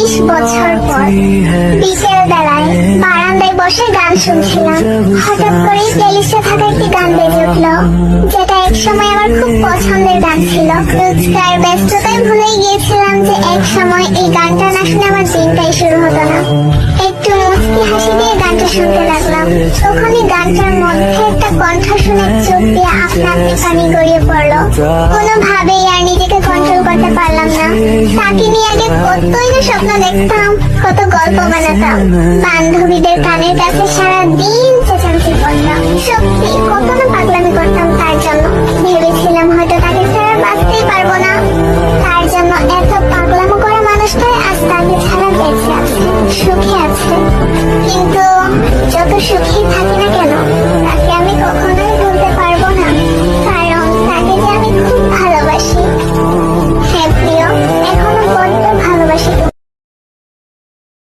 20 বছর পর বিকেল বেলায় বারান্দায় বসে গান শুনছিলাম। হঠাৎ করে প্লেলিস্টে থাকা একটি গান বেজে উঠলো, যেটা এক সময় আমার খুব পছন্দের গান ছিল। রোজকার ব্যস্ততায় ভুলেই গিয়েছিলাম যে এক সময় এই গানটা না শুনে আমার দিনটাই শুরু হতো না। একটু মুচকি হাসি দিয়ে গানটা শুনতে লাগলাম। তখনই গানটার মধ্যে একটা কণ্ঠ শুনে চোখ দিয়ে আপনা আপনি পানি গড়িয়ে পড়লো। কোনোভাবেই আর নিজেকে কন্ট্রোল করতে পারলাম না। তাকে নিয়ে আগে কতই না স্বপ্ন দেখতাম, কত গল্প বানাতাম, বান্ধবীদের কানের কাছে সারাদিন চেঁচামেচি করতাম। সত্যি কত না পাগলামি করতাম তার জন্য। ভেবেছিলাম হয়তো তাকে ছাড়া বাঁচতেই পারবো না। তার জন্য এত পাগলামো করা মানুষটাই আজ তাকে ছাড়া বেঁচে আছে, সুখে আছে। কিন্তু যত সুখী থাকি